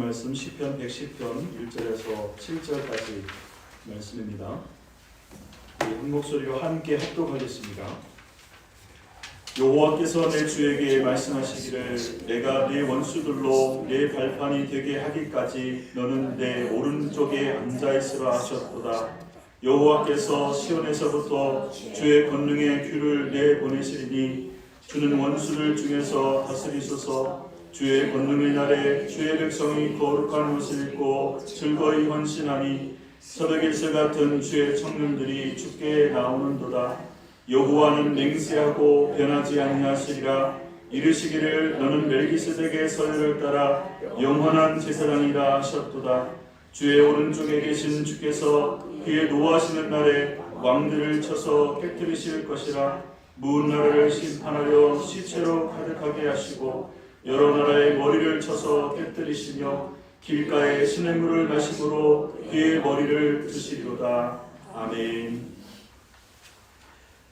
말씀 시편 110편 1절에서 7절까지 말씀입니다. 한 목소리로 함께 합독하겠습니다. 여호와께서 내 주에게 말씀하시기를 내가 네 원수들로 내 발판이 되게 하기까지 너는 내 오른쪽에 앉아있으라 하셨도다. 여호와께서 시온에서부터 주의 권능의 큐를 내보내시리니 주는 원수들 중에서 다스리소서. 주의 권능의 날에 주의 백성이 거룩한 옷을 입고 즐거이 헌신하니 서백일설 같은 주의 청년들이 주께 나오는도다. 여호와는 맹세하고 변하지 아니하시리라. 이르시기를 너는 멜기세덱의 서열을 따라 영원한 제사장이라 하셨도다. 주의 오른쪽에 계신 주께서 그의 노하시는 날에 왕들을 쳐서 깨뜨리실 것이라. 무은 나라를 심판하려 시체로 가득하게 하시고 여러 나라의 머리를 쳐서 깨뜨리시며 길가에 시냇물을 마심으로 그의 머리를 드시리로다. 아멘.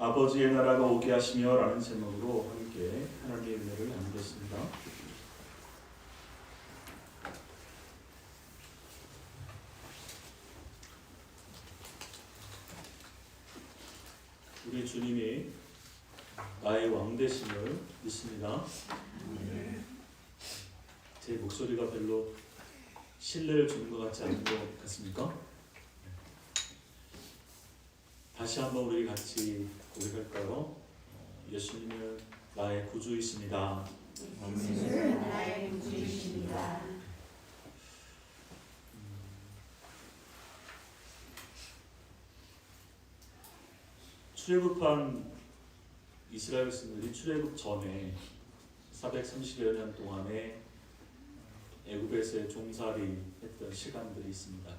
아버지의 나라가 오게 하시며 라는 제목으로 함께 하나님의 은혜를 나누겠습니다. 우리 주님이 나의 왕 되심을 믿습니다. 제 목소리가 별로 신뢰를 주는 것 같지 않은 것 같습니까? 다시 한번 우리 같이 고백할까요? 예수님은 나의 구주이십니다. 예수님은 나의 구주이십니다. 출애굽한 이스라엘 백성들이 출애굽 전에 430여 년 동안에 애굽에서의 종살이 했던 시간들이 있습니다.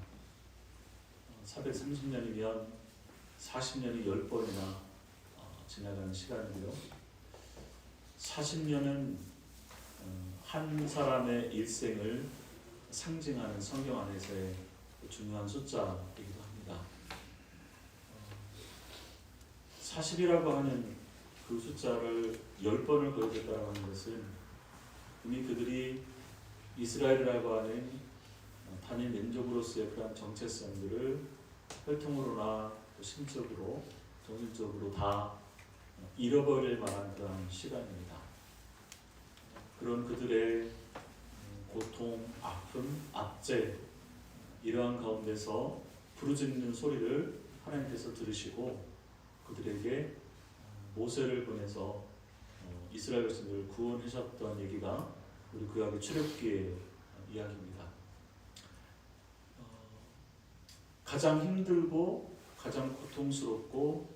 430년이면 40년이 10번이나 지나가는 시간이고요. 40년은 한 사람의 일생을 상징하는 성경 안에서의 중요한 숫자이기도 합니다. 40이라고 하는 그 숫자를 10번을 거듭했다고 하는 것은 이미 그들이 이스라엘이라고 하는 단일 민족으로서의 그런 정체성들을 혈통으로나 심적으로 정신적으로 다 잃어버릴 만한 그런 시간입니다. 그런 그들의 고통, 아픔, 압제 이러한 가운데서 부르짖는 소리를 하나님께서 들으시고 그들에게 모세를 보내서 이스라엘 백성들을 구원하셨던 얘기가 우리 구약의 출애굽기의 이야기입니다. 가장 힘들고 가장 고통스럽고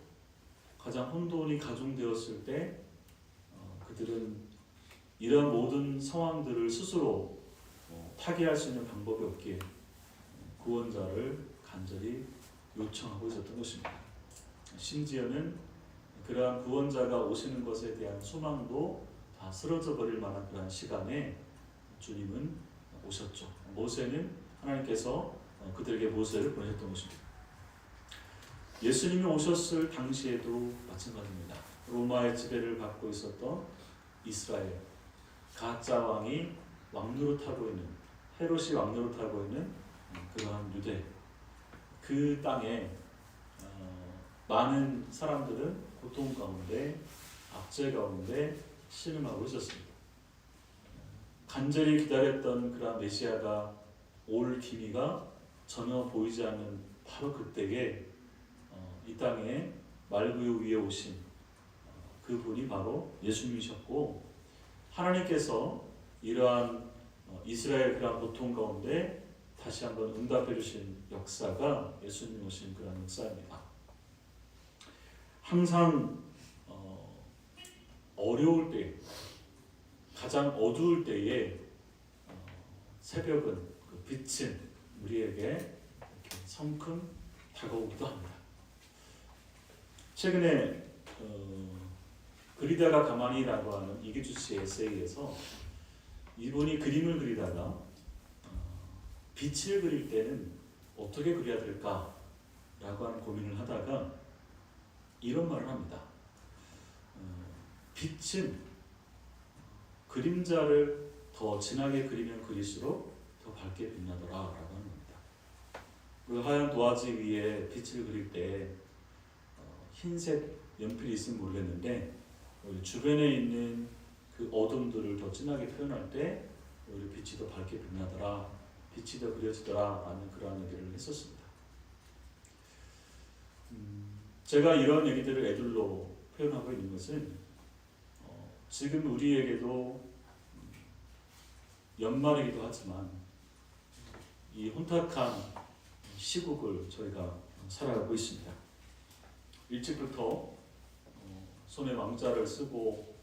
가장 혼돈이 가중되었을 때 그들은 이런 모든 상황들을 스스로 타개할 수 있는 방법이 없기에 구원자를 간절히 요청하고 있었던 것입니다. 심지어는 그러한 구원자가 오시는 것에 대한 소망도 다 쓰러져 버릴 만한 그런 시간에 주님은 오셨죠. 모세는 하나님께서 그들에게 모세를 보내셨던 것입니다. 예수님이 오셨을 당시에도 마찬가지입니다. 로마의 지배를 받고 있었던 이스라엘, 가짜 왕이 왕노릇하고 있는, 헤롯이 왕노릇하고 있는 그러한 유대, 그 땅에 많은 사람들은 고통 가운데, 압제 가운데 신음하고 있었습니다. 간절히 기다렸던 그런 메시아가 올 기미가 전혀 보이지 않는 바로 그때에 이 땅에 말구유 위에 오신 그분이 바로 예수님이셨고, 하나님께서 이러한 이스라엘 그런 고통 가운데 다시 한번 응답해 주신 역사가 예수님 오신 그런 역사입니다. 항상 어려울 때, 가장 어두울 때에 새벽은, 그 빛은 우리에게 이렇게 성큼 다가오기도 합니다. 최근에 그리다가 가만히라고 하는 이기주 씨의 에세이에서 이분이 그림을 그리다가 빛을 그릴 때는 어떻게 그려야 될까라고 하는 고민을 하다가 이런 말을 합니다. 빛은 그림자를 더 진하게 그리면 그릴수록 더 더 밝게 빛나더라라고 하는 겁니다. 그 하얀 도화지 위에 빛을 그릴 때 흰색 연필이 있으면 모르겠는데 우리 주변에 있는 그 어둠들을 더 진하게 표현할 때 우리 빛이 더 밝게 빛나더라, 빛이 더 그려지더라라는 그러한 얘기를 했었습니다. 제가 이런 얘기들을 애들로 표현하고 있는 것은 지금 우리에게도 연말이기도 하지만 이 혼탁한 시국을 저희가 살아가고 있습니다. 일찍부터 손에 왕자를 쓰고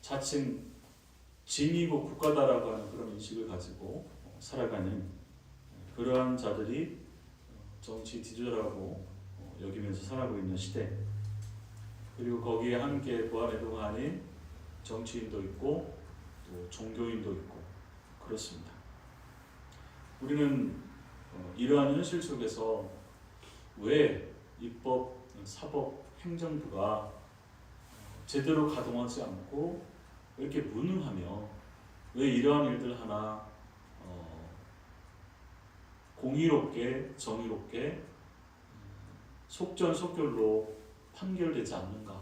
자칭 진이고 국가다라고 하는 그런 인식을 가지고 살아가는 그러한 자들이 정치 지도자라고 여기면서 살아가고 있는 시대, 그리고 거기에 함께 부안에도 아닌 정치인도 있고 또 종교인도 있고 그렇습니다. 우리는 이러한 현실 속에서 왜 입법, 사법, 행정부가 제대로 가동하지 않고 왜 이렇게 무능하며 왜 이러한 일들 하나 공의롭게 정의롭게 속전속결로 판결되지 않는가?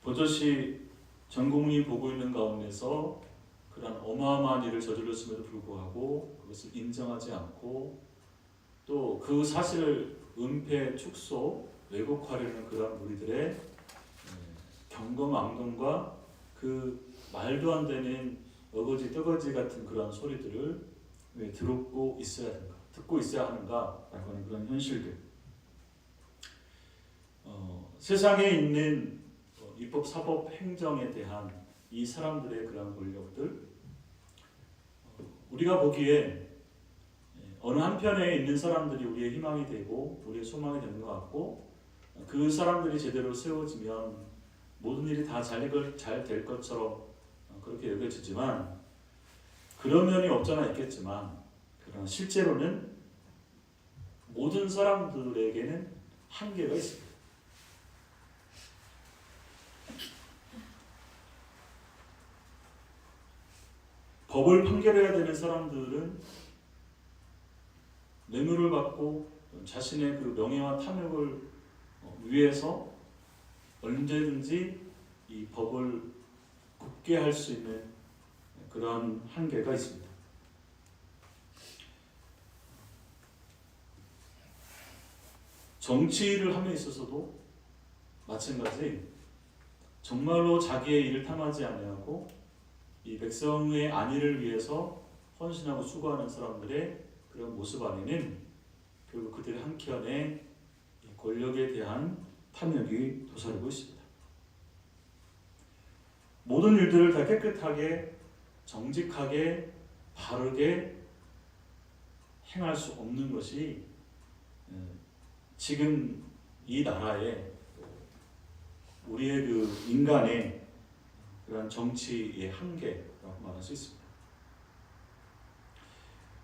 버젓이 전 국민이 보고 있는 가운데서 그런 어마어마한 일을 저질렀음에도 불구하고 그것을 인정하지 않고 또 그 사실을 은폐, 축소, 왜곡하려는 그런 우리들의 경거망동과 그 말도 안 되는 어거지 떠거지 같은 그런 소리들을 왜 듣고 있어야 하는가, 듣고 있어야 하는가라고 하는 그런 현실들. 세상에 있는 입법, 사법, 행정에 대한 이 사람들의 그런 권력들, 우리가 보기에 어느 한편에 있는 사람들이 우리의 희망이 되고 우리의 소망이 되는 것 같고 그 사람들이 제대로 세워지면 모든 일이 다 잘 될 것처럼 그렇게 여겨지지만 그런 면이 없잖아 있겠지만 그러나 실제로는 모든 사람들에게는 한계가 있습니다. 법을 판결해야 되는 사람들은 뇌물을 받고 자신의 그 명예와 탐욕을 위해서 언제든지 이 법을 굽게 할 수 있는 그런 한계가 있습니다. 정치를 함에 있어서도 마찬가지 정말로 자기의 일을 탐하지 아니하고 이 백성의 안위를 위해서 헌신하고 수고하는 사람들의 그런 모습 안에는 결국 그들의 한켠에 권력에 대한 탐욕이 도사리고 있습니다. 모든 일들을 다 깨끗하게, 정직하게, 바르게 행할 수 없는 것이 지금 이 나라의 우리의 그 인간의 그런 정치의 한계라고 말할 수 있습니다.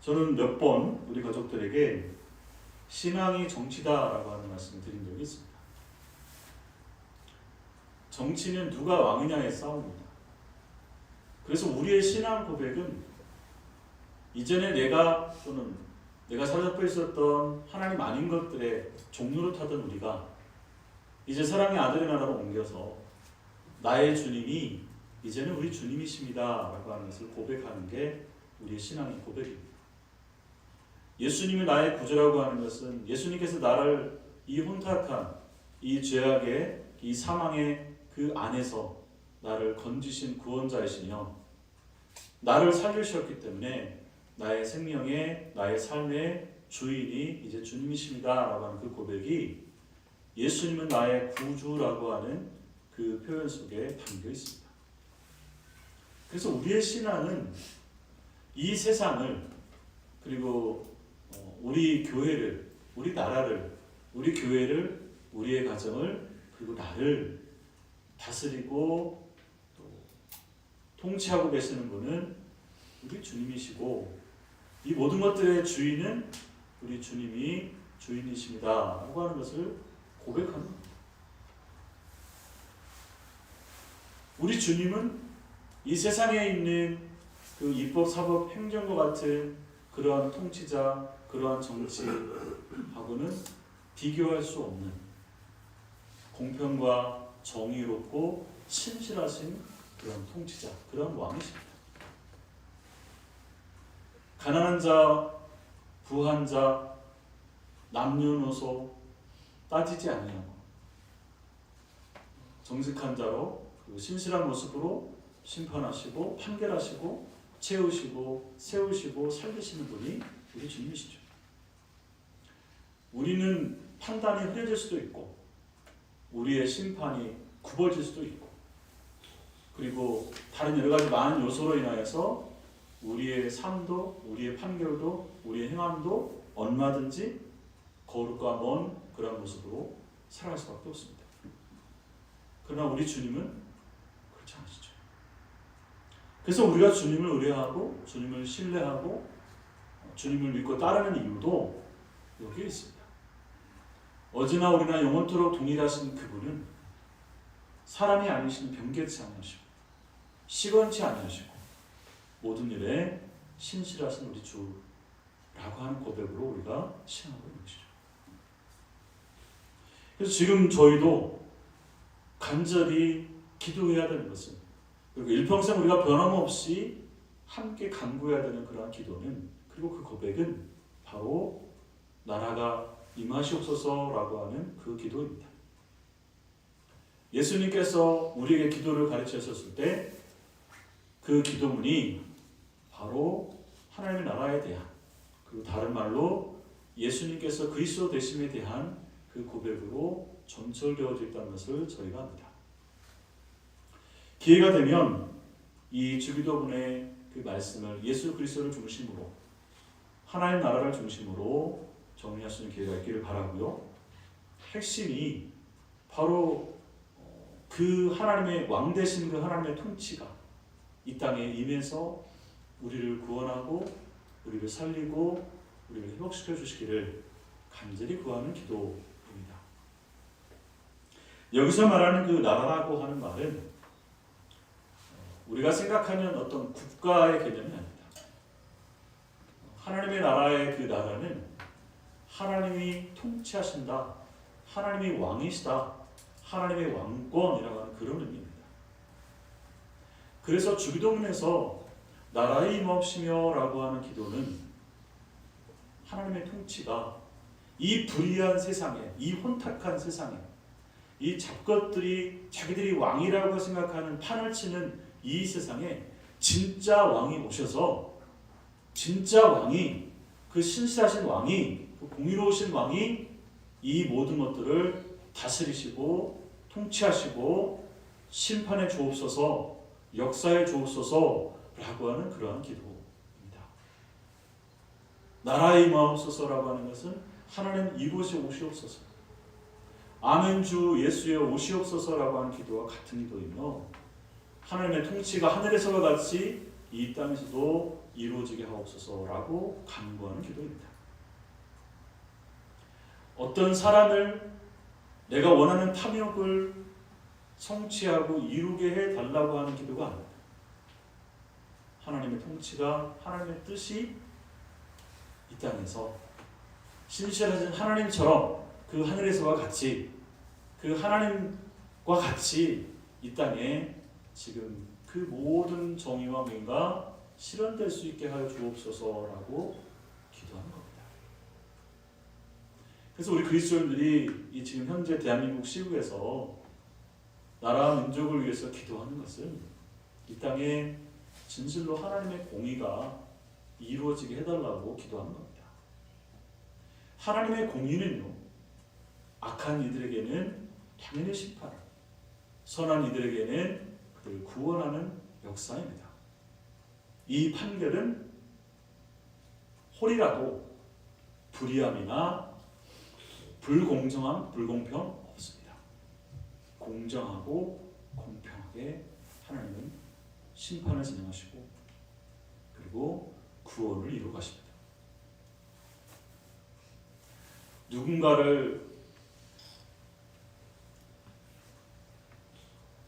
저는 몇 번 우리 가족들에게 신앙이 정치다라고 하는 말씀을 드린 적이 있습니다. 정치는 누가 왕이냐의 싸움입니다. 그래서 우리의 신앙 고백은 이전에 내가 또는 내가 사로잡혀 있었던 하나님 아닌 것들의 종로를 타던 우리가 이제 사랑의 아들의 나라로 옮겨서 나의 주님이 이제는 우리 주님이십니다 라고 하는 것을 고백하는 게 우리의 신앙의 고백입니다. 예수님이 나의 구주라고 하는 것은 예수님께서 나를 이 혼탁한 이 죄악의 이 사망의 그 안에서 나를 건지신 구원자이시며 나를 살리셨기 때문에 나의 생명의 나의 삶의 주인이 이제 주님이십니다 라고 하는 그 고백이 예수님은 나의 구주라고 하는 그 표현 속에 담겨 있습니다. 그래서 우리의 신앙은 이 세상을 그리고 우리 교회를, 우리 나라를, 우리 교회를, 우리의 가정을 그리고 나를 다스리고 또 통치하고 계시는 분은 우리 주님이시고 이 모든 것들의 주인은 우리 주님이 주인이십니다 라고 하는 것을 고백하는 겁니다. 우리 주님은 이 세상에 있는 그 입법, 사법, 행정과 같은 그러한 통치자, 그러한 정치하고는 비교할 수 없는 공평과 정의롭고 신실하신 그런 통치자, 그런 왕이십니다. 가난한 자, 부한 자, 남녀노소 따지지 아니하고 정직한 자로 그리고 신실한 모습으로 심판하시고 판결하시고 채우시고 세우시고 살리시는 분이 우리 주님이시죠. 우리는 판단이 흐려질 수도 있고 우리의 심판이 굽어질 수도 있고 그리고 다른 여러 가지 많은 요소로 인하여서 우리의 삶도 우리의 판결도 우리의 행함도 얼마든지 거룩과 먼 그런 모습으로 살아갈 수밖에 없습니다. 그러나 우리 주님은 그렇지 않으시죠. 그래서 우리가 주님을 의뢰하고 주님을 신뢰하고 주님을 믿고 따르는 이유도 여기에 있습니다. 어제나 우리나 영원토록 동일하신 그분은 사람이 아니시는 변개치 아니하시고 시건치 아니하시고 모든 일에 신실하신 우리 주라고 하는 고백으로 우리가 신앙하고 있는 것이죠. 그래서 지금 저희도 간절히 기도해야 되는 것은 그리고 일평생 우리가 변함없이 함께 간구해야 되는 그러한 기도는 그리고 그 고백은 바로 나라가 임하시옵소서라고 하는 그 기도입니다. 예수님께서 우리에게 기도를 가르치셨을 때 그 기도문이 바로 하나님의 나라에 대한 그리고 다른 말로 예수님께서 그리스도 되심에 대한 그 고백으로 점철되어져 있다는 것을 저희가 압니다. 기회가 되면 이 주기도문의 그 말씀을 예수 그리스도를 중심으로 하나님 나라를 중심으로 정리할 수 있는 기회가 있기를 바라고요. 핵심이 바로 그 하나님의 왕 되신 그 하나님의 통치가 이 땅에 임해서 우리를 구원하고 우리를 살리고 우리를 회복시켜 주시기를 간절히 구하는 기도입니다. 여기서 말하는 그 나라라고 하는 말은 우리가 생각하는 어떤 국가의 개념이 아닙니다. 하나님의 나라의 그 나라는 하나님이 통치하신다, 하나님이 왕이시다, 하나님의 왕권이라고 하는 그런 의미입니다. 그래서 주기도문에서 나라의 임하옵시며 라고 하는 기도는 하나님의 통치가 이 불의한 세상에, 이 혼탁한 세상에, 이 잡것들이 자기들이 왕이라고 생각하는 판을 치는 이 세상에 진짜 왕이 오셔서 진짜 왕이 그 신실하신 왕이 그 공의로우신 왕이 이 모든 것들을 다스리시고 통치하시고 심판해 주옵소서 역사해 주옵소서라고 하는 그러한 기도입니다. 나라의 임하옵소서라고 하는 것은 하나님 이곳에 오시옵소서 아멘 주 예수의 오시옵소서라고 하는 기도와 같은 기도이며 하나님의 통치가 하늘에서와 같이 이 땅에서도 이루어지게 하옵소서라고 간구하는 기도입니다. 어떤 사람을 내가 원하는 탐욕을 성취하고 이루게 해달라고 하는 기도가 아닙니다. 하나님의 통치가 하나님의 뜻이 이 땅에서 신실하신 하나님처럼 그 하늘에서와 같이 그 하나님과 같이 이 땅에 지금 그 모든 정의와 명예가 실현될 수 있게 하여 주옵소서라고 기도하는 겁니다. 그래서 우리 그리스도인들이 이 지금 현재 대한민국 시국에서 나라와 민족을 위해서 기도하는 것은 이 땅에 진실로 하나님의 공의가 이루어지게 해달라고 기도하는 겁니다. 하나님의 공의는요, 악한 이들에게는 당연히 심판, 선한 이들에게는 그들을 구원하는 역사입니다. 이 판결은 홀이라도 불의함이나 불공정함, 불공평 없습니다. 공정하고 공평하게 하나님은 심판을 진행하시고 그리고 구원을 이루어 가십니다. 누군가를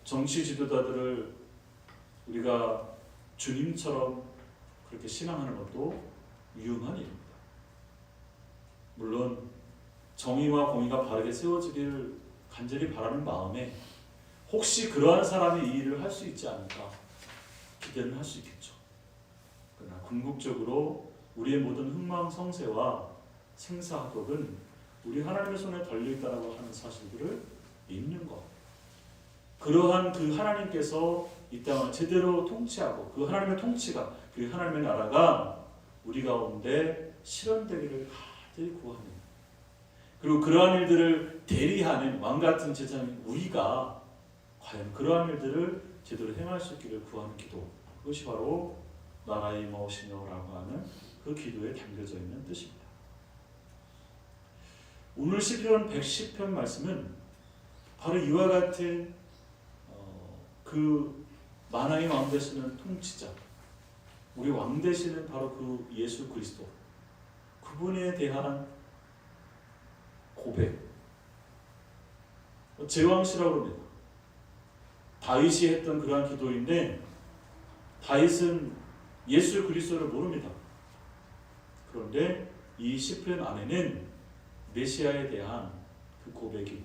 정치 지도자들을 우리가 주님처럼 그렇게 신앙하는 것도 위험한 일입니다. 물론 정의와 공의가 바르게 세워지기를 간절히 바라는 마음에 혹시 그러한 사람이 이 일을 할 수 있지 않을까 기대는 할 수 있겠죠. 그러나 궁극적으로 우리의 모든 흥망 성쇠와 생사학업은 우리 하나님의 손에 달려있다라고 하는 사실들을 믿는 것. 그러한 그 하나님께서 이 땅을 제대로 통치하고 그 하나님의 통치가, 그 하나님의 나라가 우리 가운데 실현되기를 간절히 구합니다. 그리고 그러한 일들을 대리하는 왕같은 제사장인 우리가 과연 그러한 일들을 제대로 행할 수 있기를 구하는 기도, 그것이 바로 나라의 임하오시며라고 하는 그 기도에 담겨져 있는 뜻입니다. 오늘 시편 110편 말씀은 바로 이와 같은 그 만왕의 왕 되시는 통치자, 우리 왕 되시는 바로 그 예수 그리스도, 그분에 대한 고백, 제왕시라고 합니다. 다윗이 했던 그러한 기도인데 다윗은 예수 그리스도를 모릅니다. 그런데 이 시편 안에는 메시아에 대한 그 고백이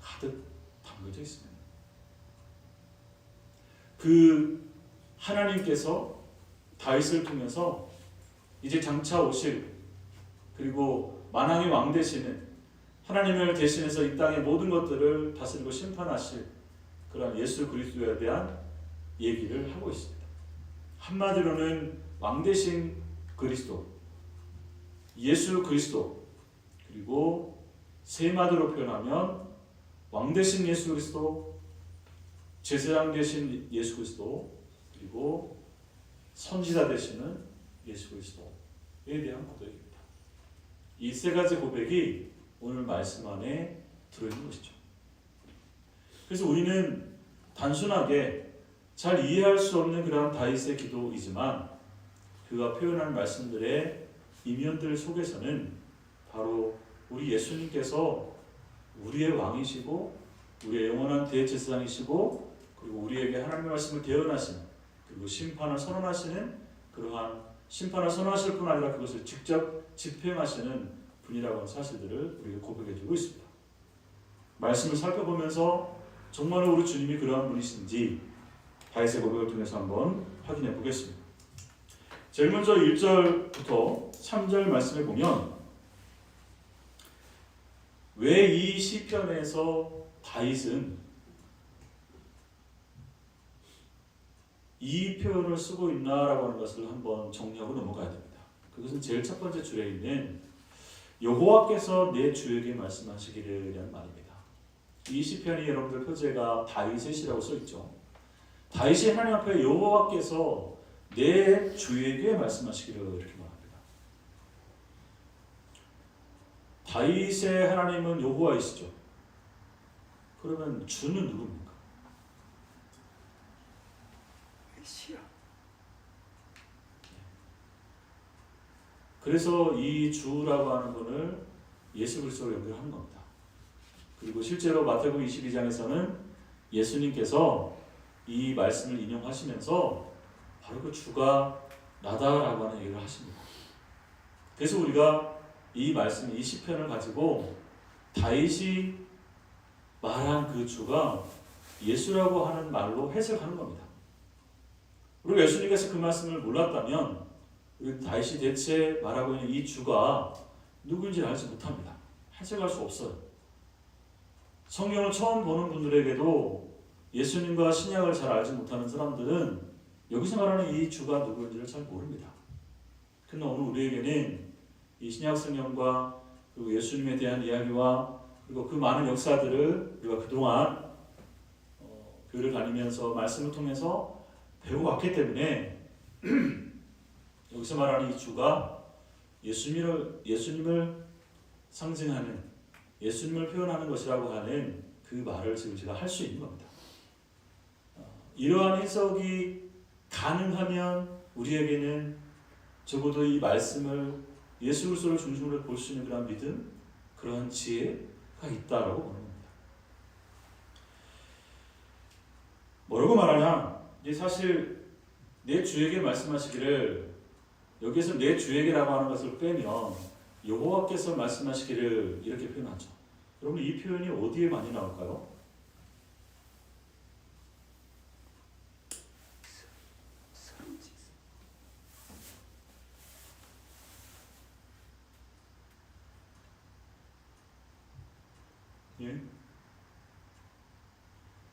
가득 담겨져 있습니다. 그 하나님께서 다윗을 통해서 이제 장차 오실, 그리고 만왕의 왕 되시는 하나님을 대신해서 이 땅의 모든 것들을 다스리고 심판하실 그런 예수 그리스도에 대한 얘기를 하고 있습니다. 한마디로는 왕 되신 그리스도, 예수 그리스도, 그리고 세 마디로 표현하면 왕 되신 예수 그리스도, 제사장 되신 예수 그리스도, 그리고 선지자 되시는 예수 그리스도에 대한 고백입니다. 이 세 가지 고백이 오늘 말씀 안에 들어있는 것이죠. 그래서 우리는 단순하게 잘 이해할 수 없는 그런 다윗의 기도이지만 그가 표현한 말씀들의 이면들 속에서는 바로 우리 예수님께서 우리의 왕이시고 우리의 영원한 대제사장이시고 그리고 우리에게 하나님의 말씀을 대언하시는, 그리고 심판을 선언하시는, 그러한 심판을 선언하실 뿐 아니라 그것을 직접 집행하시는 분이라고 하는 사실들을 우리에게 고백해주고 있습니다. 말씀을 살펴보면서 정말로 우리 주님이 그러한 분이신지 다윗의 고백을 통해서 한번 확인해 보겠습니다. 제일 먼저 1절부터 3절 말씀에 보면 왜 이 시편에서 다윗은 이 표현을 쓰고 있나라고 하는 것을 한번 정리하고 넘어가야 됩니다. 그것은 제일 첫 번째 줄에 있는 여호와께서 내 주에게 말씀하시기를 말입니다. 이 시편이 여러분들 표제가 다윗의 시라고 써 있죠. 다윗이 하나님 앞에 여호와께서 내 주에게 말씀하시기를 이렇게 말합니다. 다윗의 하나님은 여호와이시죠. 그러면 주는 누굽니까? 메시아. 그래서 이 주라고 하는 것을 예수 그리스도로 연결하는 겁니다. 그리고 실제로 마태복음 22장에서는 예수님께서 이 말씀을 인용하시면서 바로 그 주가 나다라고 하는 얘기를 하십니다. 그래서 우리가 이 말씀, 이 시편을 가지고 다윗이 말한 그 주가 예수라고 하는 말로 해석하는 겁니다. 그리고 예수님께서 그 말씀을 몰랐다면 우리 다윗이 대체 말하고 있는 이 주가 누구인지 알지 못합니다. 해석할 수 없어요. 성경을 처음 보는 분들에게도 예수님과 신약을 잘 알지 못하는 사람들은 여기서 말하는 이 주가 누구인지를 잘 모릅니다. 그러나 오늘 우리에게는 이 신약 성경과 그리고 예수님에 대한 이야기와 그리고 그 많은 역사들을 우리가 그동안 교회를 다니면서 말씀을 통해서 배워왔기 때문에 여기서 말하는 이 주가 예수님을 상징하는, 예수님을 표현하는 것이라고 하는 그 말을 지금 제가 할 수 있는 겁니다. 이러한 해석이 가능하면 우리에게는 적어도 이 말씀을 예수 그리스도를 중심으로 볼 수 있는 그런 믿음, 그러한 지혜가 있다라고 보는 겁니다. 뭐라고 말하냐? 이제 사실 내 주에게 말씀하시기를, 여기에서 내 주에게라고 하는 것을 빼면 여호와께서 말씀하시기를 이렇게 표현하죠. 여러분 이 표현이 어디에 많이 나올까요? 예?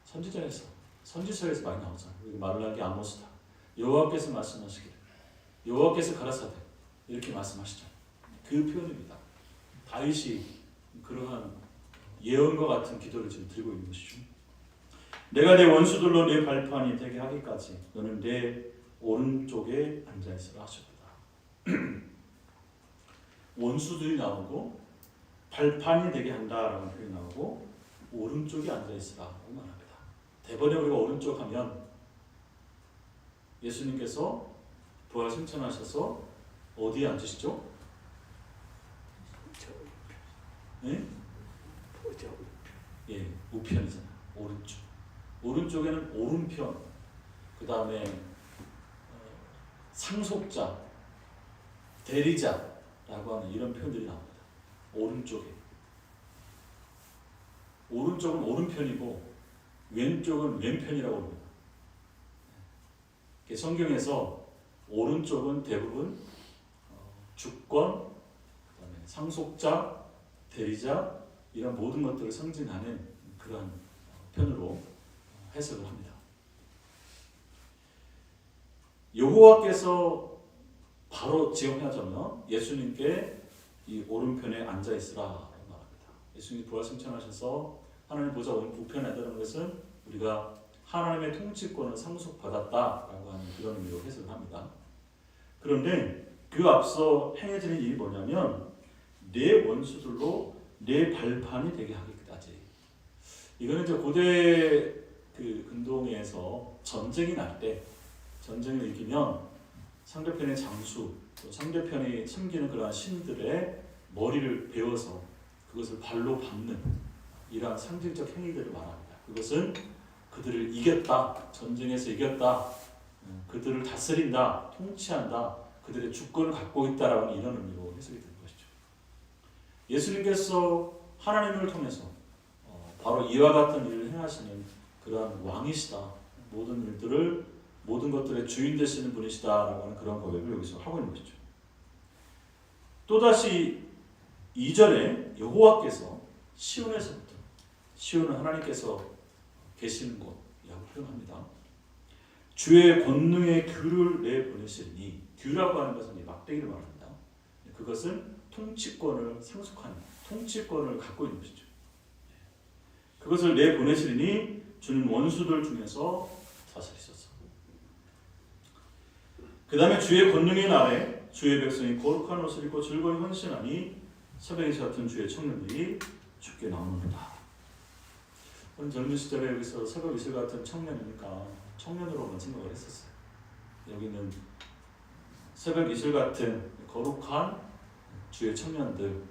선지서에서 많이 나오잖아요. 여기 말라기, 아모스다. 여호와께서 말씀하시기를, 여호와께서 가라사대 이렇게 말씀하시죠. 그 표현입니다. 다윗이 그러한 예언과 같은 기도를 지금 드리고 있는 것이죠. 내가 내 원수들로 내 발판이 되게 하기까지 너는 내 오른쪽에 앉아 있으라 하셨다. 원수들이 나오고 발판이 되게 한다라는 표현이 나오고 오른쪽에 앉아 있으라고 말합니다. 대번에 우리가 오른쪽 하면 예수님께서 부활 승천하셔서 어디에 앉으시죠? 네? 예, 우편이잖아요. 오른쪽. 오른쪽에는 오른편, 그 다음에 상속자, 대리자라고 하는 이런 표현들이 나옵니다. 오른쪽에. 오른쪽은 오른편이고 왼쪽은 왼편이라고 합니다. 성경에서 오른쪽은 대부분 주권, 그다음에 상속자, 대리자 이런 모든 것들을 상징하는 그런 편으로 해석을 합니다. 여호와께서 바로 지금하자면 예수님께 이 오른편에 앉아 있으라고 말합니다. 예수님이 부활 승천하셔서 하나님 보좌 우편에 앉아있는 것은 우리가 하나님의 통치권을 상속받았다라고 하는 그런 의미로 해석을 합니다. 그런데 그 앞서 행해지는 일이 뭐냐면 내 원수들로 내 발판이 되게 하기까지. 이거는 이제 고대 그 근동에서 전쟁이 날 때, 전쟁을 이기면 상대편의 장수, 또 상대편이 섬기는 그러한 신들의 머리를 베어서 그것을 발로 밟는 이러한 상징적 행위들을 말합니다. 그것은 그들을 이겼다, 전쟁에서 이겼다, 그들을 다스린다, 통치한다, 그들의 주권을 갖고 있다라는 이런 의미로 해석이 되는 것이죠. 예수님께서 하나님을 통해서 바로 이와 같은 일을 행하시는 그러한 왕이시다, 모든 것들의 주인 되시는 분이시다라고 하는 그런 고백을 여기서 하고 있는 것이죠. 또다시 2절에 여호와께서 시온에서부터, 시온은 하나님께서 계시는 곳이라고 표현합니다. 주의 권능의 규를 내보내시리니, 규라고 하는 것은 막대기를 말합니다. 그것은 통치권을 상속하는, 통치권을 갖고 있는 것이죠. 그것을 내보내시리니 주는 원수들 중에서 다스리소서. 그 다음에 주의 권능의 날에 주의 백성이 거룩한 옷을 입고 즐거이 헌신하니 새벽이시 같은 주의 청년들이 주께 나오는다. 저는 젊은 시절에 여기서 새벽 이슬 같은 청년이니까 청년으로만 생각을 했었어요. 여기는 새벽 이슬 같은 거룩한 주의 청년들,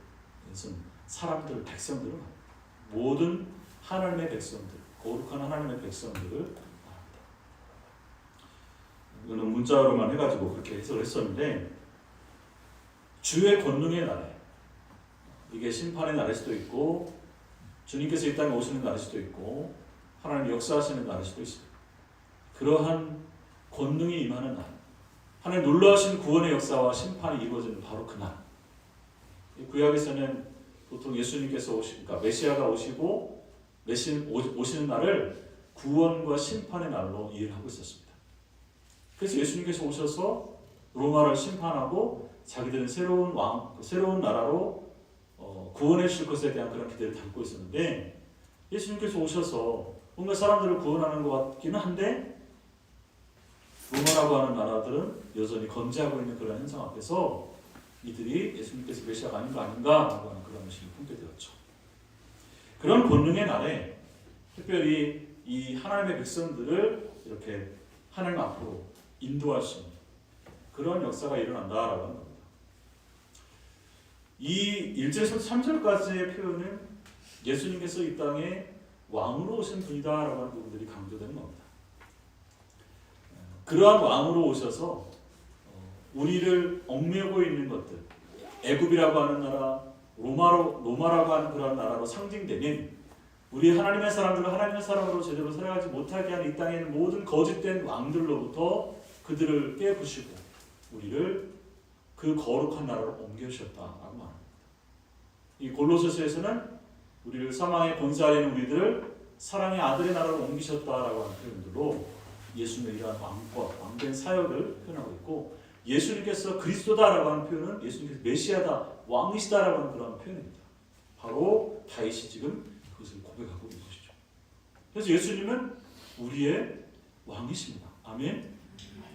사람들, 백성들은 모든 하나님의 백성들, 거룩한 하나님의 백성들을 말합니다. 이거는 문자로만 해가지고 그렇게 해석을 했었는데, 주의 권능의 날에, 이게 심판의 날일 수도 있고 주님께서 이 땅에 오시는 날일 수도 있고 하나님 역사하시는 날일 수도 있습니다. 그러한 권능이 임하는 날, 하나님 놀라우신 구원의 역사와 심판이 이루어지는 바로 그 날. 구약에서는 보통 예수님께서 오시니까 메시아가 오시고 오시는 날을 구원과 심판의 날로 이해를 하고 있었습니다. 그래서 예수님께서 오셔서 로마를 심판하고 자기들은 새로운 왕, 새로운 나라로 구원해 주실 것에 대한 그런 기대를 담고 있었는데, 예수님께서 오셔서 뭔가 사람들을 구원하는 것 같기는 한데 로마라고 하는 나라들은 여전히 건재하고 있는 그런 현상 앞에서 이들이 예수님께서 메시아가 아닌가 하는 그런 의식을 품게 되었죠. 그런 권능의 날에 특별히 이 하나님의 백성들을 이렇게 하나님 앞으로 인도할 수 있는 그런 역사가 일어난다라고 하는 겁니다. 이 1절에서 3절까지의 표현은 예수님께서 이 땅에 왕으로 오신 분이다라고 하는 부분들이 강조되는 겁니다. 그러한 왕으로 오셔서 우리를 얽매고 있는 것들, 애굽이라고 하는 나라, 로마라고 하는 그런 나라로 상징되는 우리 하나님의 사람들을 하나님의 사람으로 제대로 살아가지 못하게 하는 이 땅에 있는 모든 거짓된 왕들로부터 그들을 깨부시고 우리를 그 거룩한 나라로 옮겨주셨다라고 말합니다. 이 골로새서에서는 우리를 사망의 권세 아래 있는 우리들을 사랑의 아들의 나라로 옮기셨다라고 하는 표현들로 예수님의 이러한 왕된 사역을 표현하고 있고, 예수님께서 그리스도다라고 하는 표현은 예수님께서 메시아다, 왕이시다라고 하는 그런 표현입니다. 바로 다윗이 지금 그것을 고백하고 있는 것이죠. 그래서 예수님은 우리의 왕이십니다. 아멘.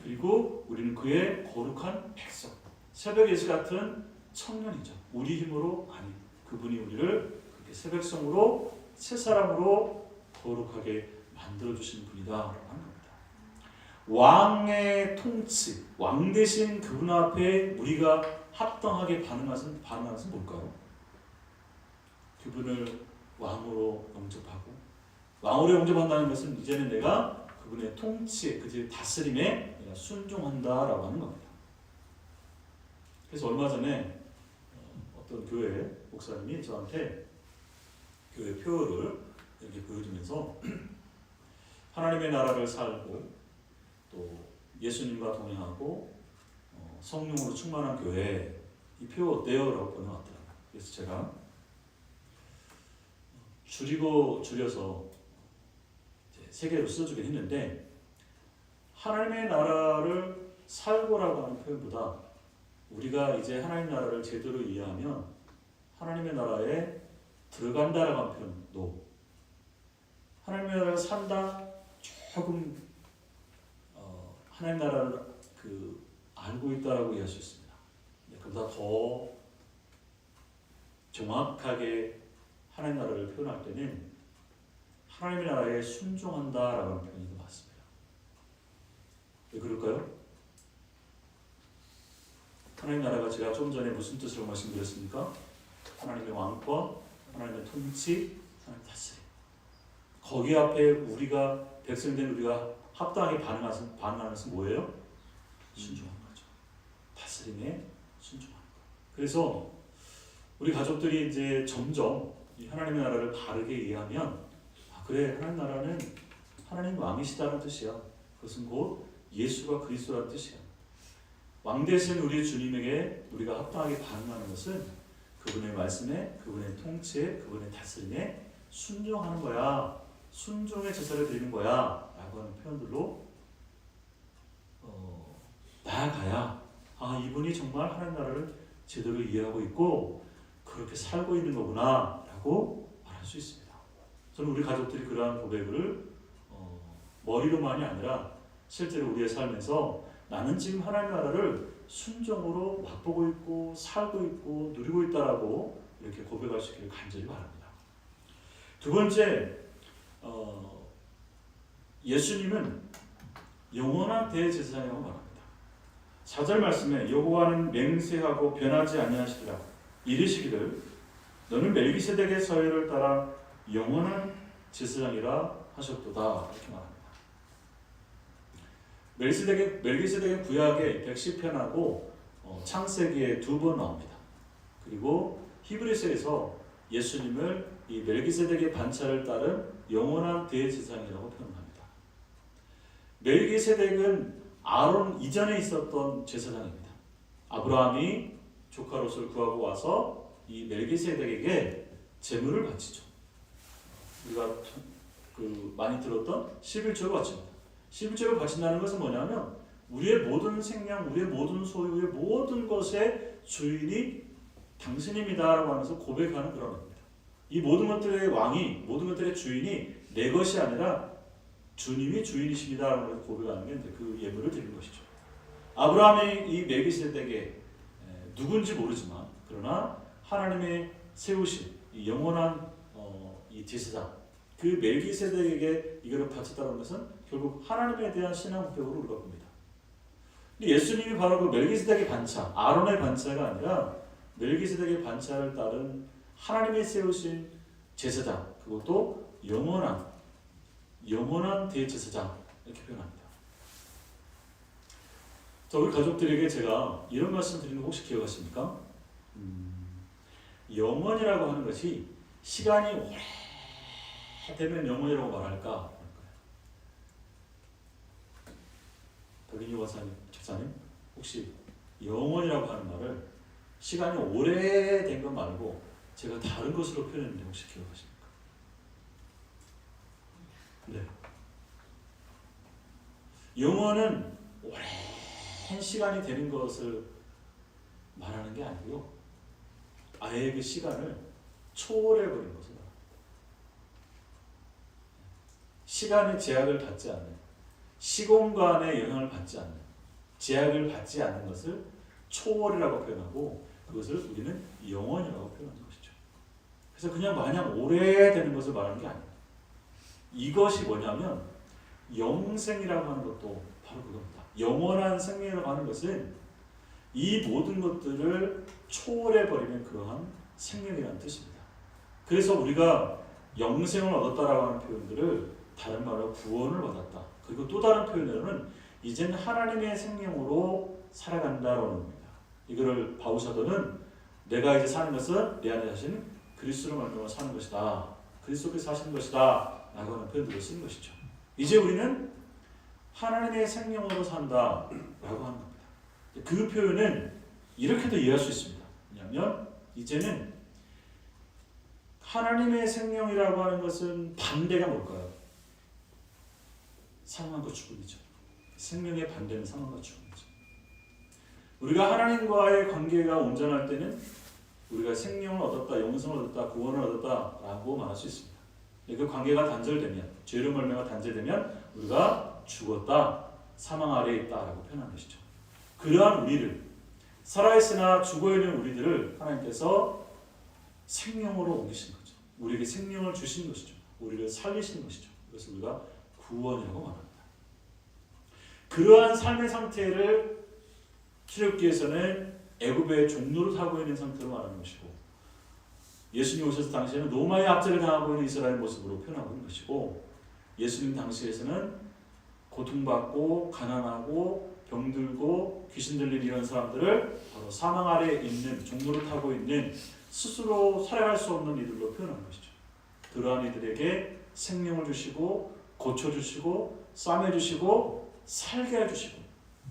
그리고 우리는 그의 거룩한 백성, 새벽 예수 같은 청년이죠. 우리 힘으로 아닌 그분이 우리를 그렇게 새 백성으로 새 사람으로 거룩하게 만들어 주신 분이다라고 하는 겁니다. 왕의 통치, 왕 대신 그분 앞에 우리가 합당하게 반응하는 것은 뭘까요? 그분을 왕으로 영접하고, 왕으로 영접한다는 것은 이제는 내가 그분의 통치에, 그의 다스림에 내가 순종한다라고 하는 겁니다. 그래서 얼마 전에 어떤 교회 목사님이 저한테 교회 표를 이렇게 보여주면서 하나님의 나라를 살고 또 예수님과 동행하고 성령으로 충만한 교회, 이 표 어때요? 라고 보내왔더라고요. 그래서 제가 줄여서 세 개로 써주긴 했는데, 하나님의 나라를 살고라고 하는 표현보다 우리가 이제 하나님 나라를 제대로 이해하면 하나님의 나라에 들어간다라고 하는 표현도, 하나님의 나라를 산다, 조금 하나님 나라를 알고 있다라고 이해할 수 있습니다. 그보다 더 정확하게 하나님 나라를 표현할 때는 하나님의 나라에 순종한다라고 하는 표현이 더 맞습니다. 왜 그럴까요? 하나님 나라가 제가 좀 전에 무슨 뜻으로 말씀드렸습니까? 하나님의 왕권, 하나님의 통치, 하나님의 다스림. 거기 앞에 우리가 백성된 우리가 합당하게 반응하는 것은 뭐예요? 순종하는 거죠. 다스림에 순종하는 거. 그래서 우리 가족들이 이제 점점 이 하나님의 나라를 바르게 이해하면, 그래, 하나님 나라는 하나님 왕이시다는 뜻이야. 그것은 곧 예수가 그리스도라는 뜻이야. 왕 대신 우리 주님에게 우리가 합당하게 반응하는 것은 그분의 말씀에, 그분의 통치에, 그분의 다스림에 순종하는 거야. 순종의 제사를 드리는 거야. 라고 하는 표현들로 나아가야, 이분이 정말 하나님 나라를 제대로 이해하고 있고 그렇게 살고 있는 거구나 라고 말할 수 있습니다. 저는 우리 가족들이 그러한 고백을 머리로만이 아니라 실제로 우리의 삶에서 나는 지금 하나님 나라를 순종으로 맛보고 있고 살고 있고 누리고 있다라고 이렇게 고백할 수 있기를 간절히 바랍니다. 두 번째, 예수님은 영원한 대제사장이라고 말합니다. 4절 말씀에 여호와는 맹세하고 변하지 아니하시리라 이르시기를 너는 멜기세덱의 서열을 따라 영원한 제사장이라 하셨도다, 이렇게 말합니다. 멜기세덱의 구약에 110편하고 창세기에 2번 나옵니다. 그리고 히브리서에서 예수님을 이 멜기세덱의 반차를 따른 영원한 대제사장이라고 표현합니다. 멜기세덱은 아론 이전에 있었던 제사장입니다. 아브라함이 조카 롯을 구하고 와서 이 멜기세덱에게 제물을 바치죠. 우리가 많이 들었던 11조를 바칩니다. 11조를 바친다는 것은 뭐냐면 우리의 모든 생명, 우리의 모든 소유의 모든 것의 주인이 당신입니다라고 하면서 고백하는 그런 겁니다. 이 모든 것들의 왕이, 모든 것들의 주인이 내 것이 아니라 주님이 주인이십니다라고 고백하는 게 그 예물을 드리는 것이죠. 아브라함이 이 멜기세덱의 누군지 모르지만 그러나 하나님의 세우신 이 영원한 이 제사장, 그 멜기세덱에게 이거를 바쳤다는 것은 결국 하나님에 대한 신앙 고백으로 우리가 봅니다. 예수님이 바로 그 멜기세덱의 반차, 아론의 반차가 아니라 멜기세덱의 반차를 따른 하나님이 세우신 제사장, 그것도 영원한 대제사장, 이렇게 표현합니다. 자, 우리 가족들에게 제가 이런 말씀 드리는 거 혹시 기억하십니까? 영원이라고 하는 것이 시간이 오래 되면 영원이라고 말할까? 박인유 목사님 혹시 영원이라고 하는 말을 시간이 오래된 것 말고 제가 다른 것으로 표현했는데 혹시 기억하십니까? 네. 영원은 오랜 시간이 되는 것을 말하는 게 아니고요. 아예 그 시간을 초월해버린 것을 말합니다. 시간의 제약을 받지 않는, 시공간의 영향을 받지 않는, 제약을 받지 않는 것을 초월이라고 표현하고 그것을 우리는 영원이라고 표현하는 것이죠. 그래서 그냥 마냥 오래되는 것을 말하는 게 아니에요. 이것이 뭐냐면 영생이라고 하는 것도 바로 그겁니다. 영원한 생명이라고 하는 것은 이 모든 것들을 초월해버리는 그러한 생명이라는 뜻입니다. 그래서 우리가 영생을 얻었다라고 하는 표현들을 다른 말로 구원을 받았다. 그리고 또 다른 표현으로는 이제는 하나님의 생명으로 살아간다라는 겁니다. 이거를 바울 사도는 내가 이제 사는 것은 내 안에 사신 그리스도로 말미암아 사는 것이다. 그리스도께서 사시는 것이다. 라고 하는 표현들을 쓴 것이죠. 이제 우리는 하나님의 생명으로 산다. 라고 하는 겁니다. 그 표현은 이렇게도 이해할 수 있습니다. 왜냐하면 이제는 하나님의 생명이라고 하는 것은 반대가 뭘까요? 사망과 죽음이죠. 생명의 반대는 사망과 죽음이죠. 우리가 하나님과의 관계가 온전할 때는 우리가 생명을 얻었다, 영생을 얻었다, 구원을 얻었다라고 말할 수 있습니다. 그 관계가 단절되면, 죄로 말미암아 단절되면 우리가 죽었다, 사망 아래에 있다라고 표현한 것이죠. 그러한 우리를, 살아있으나 죽어있는 우리들을 하나님께서 생명으로 옮기신 거죠. 우리에게 생명을 주신 것이죠. 우리를 살리신 것이죠. 그래서 우리가 구원이라고 말합니다. 그러한 삶의 상태를 출애굽기에서는 애굽의 종로를 타고 있는 상태로 말하는 것이고, 예수님 오셔서 당시에는 로마의 압제를 당하고 있는 이스라엘 모습으로 표현하고 있는 것이고, 예수님 당시에서는 고통받고 가난하고 병들고 귀신 들린 이런 사람들을 바로 사망 아래에 있는 종로를 타고 있는 스스로 살아갈 수 없는 이들로 표현한 것이죠. 그러한 이들에게 생명을 주시고 고쳐주시고 싸매주시고 살게 해주시고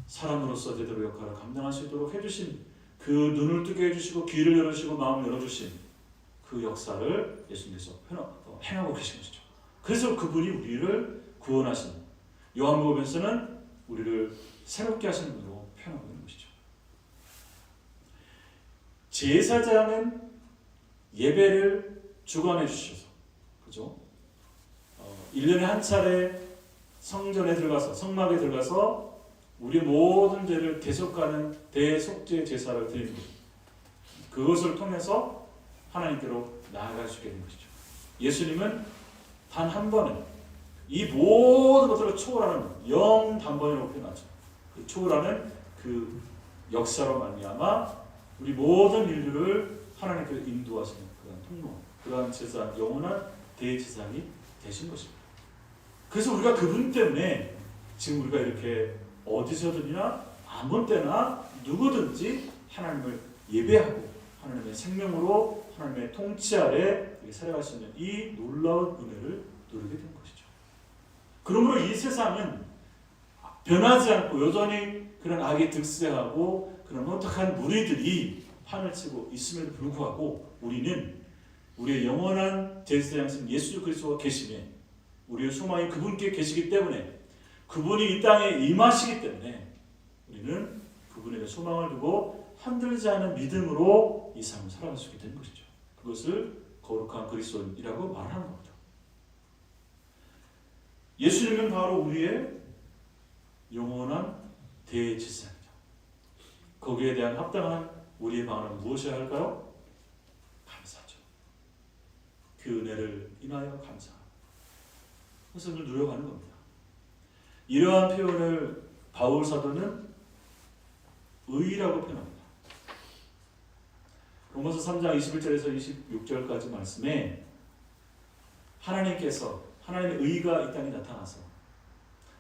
사람으로서 제대로 역할을 감당할 수 있도록 해주신, 그 눈을 뜨게 해주시고 귀를 열어주시고 마음을 열어주신 그 역사를 예수님께서 행하고 계신 것이죠. 그래서 그분이 우리를 구원하신, 요한복음에서는 우리를 새롭게 하시는 분으로 표현하고 있는 것이죠. 제사장은 예배를 주관해 주셔서, 그죠? 1년에 한 차례 성전에 들어가서, 성막에 들어가서 우리 모든 죄를 대속하는 대속죄 제사를 드리는 것, 그것을 통해서 하나님께로 나아갈 수 있게 된 것이죠. 예수님은 단 한 번은 이 모든 것들을 초월하는 영단번이라고 표현하죠. 그 초월하는 그 역사로 말미암아 우리 모든 인류를 하나님께로 인도하시는 그런 통로, 그러한 제사, 영원한 대제사장이 되신 것입니다. 그래서 우리가 그분 때문에 지금 우리가 이렇게 어디서든지나 아무 때나 누구든지 하나님을 예배하고 하나님의 생명으로 하나님의 통치 아래 살아갈 수 있는 이 놀라운 은혜를 누리게 된 것이죠. 그러므로 이 세상은 변하지 않고 여전히 그런 악이 득세하고 그런 혼탁한 무리들이 판을 치고 있음에도 불구하고 우리는 우리의 영원한 제사장이신 예수 그리스도가 계시며 우리의 소망이 그분께 계시기 때문에, 그분이 이 땅에 임하시기 때문에 우리는 그분에게 소망을 두고 흔들리지 않은 믿음으로 이 삶을 살아갈 수 있게 되는 것이죠. 그것을 거룩한 그리스도인이라고 말하는 겁니다. 예수님은 바로 우리의 영원한 대제사장이죠. 거기에 대한 합당한 우리의 방안은 무엇이어야 할까요? 감사죠. 그 은혜를 인하여 감사하고 그것을 누려가는 겁니다. 이러한 표현을 바울 사도는 의라고 표현합니다. 로마서 3장 21절에서 26절까지 말씀에 하나님께서, 하나님의 의가 이 땅에 나타나서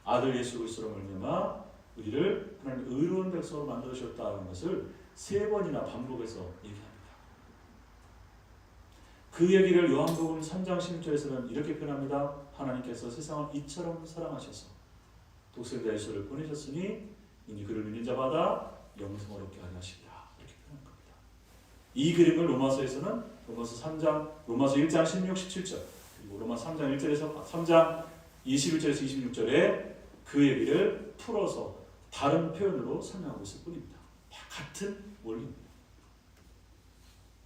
아들 예수 그리스도로 말미암아 우리를 하나님 의로운 백성으로 만들어 주셨다는 것을 3번이나 반복해서 얘기합니다. 그 얘기를 요한복음 3장 16절에서는 이렇게 표현합니다. 하나님께서 세상을 이처럼 사랑하셔서 독생자 예수를 보내셨으니 이니 그를 믿는 자마다 영생을 얻게 하려 하시리라. 이렇게 표현한 겁니다. 이 그림을 로마서에서는 로마서 1장 16, 17절 그리고 로마서 3장 1절에서 3장 21절에서 26절에 그 얘기를 풀어서 다른 표현으로 설명하고 있을 뿐입니다. 다 같은 원리입니다.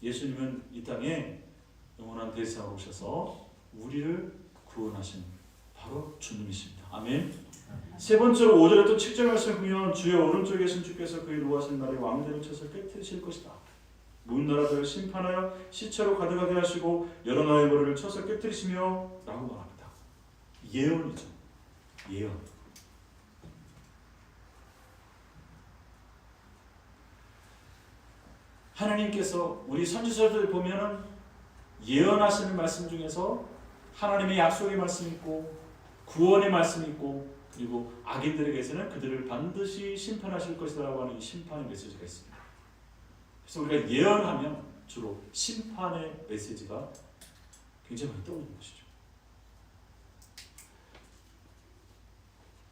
예수님은 이 땅에 영원한 대제사장으로 오셔서 우리를 구원하신 바로 주님이십니다. 아멘. 세 번째로 5절에 또 7절 말씀을 보면 주의 오른쪽에 계신 주께서 그의 노하신 날에 왕들을 쳐서 깨뜨리실 것이다. 문 나라들을 심판하여 시체로 가득하게 하시고 여러 나라의 머리를 쳐서 깨뜨리시며 라고 말합니다. 예언이죠. 예언. 하나님께서 우리 선지서들 보면은 예언하시는 말씀 중에서 하나님의 약속의 말씀이 있고 구원의 말씀이 있고 그리고 악인들에게서는 그들을 반드시 심판하실 것이라고 하는 이 심판의 메시지가 있습니다. 그래서 우리가 예언하면 주로 심판의 메시지가 굉장히 많이 떠오르는 것이죠.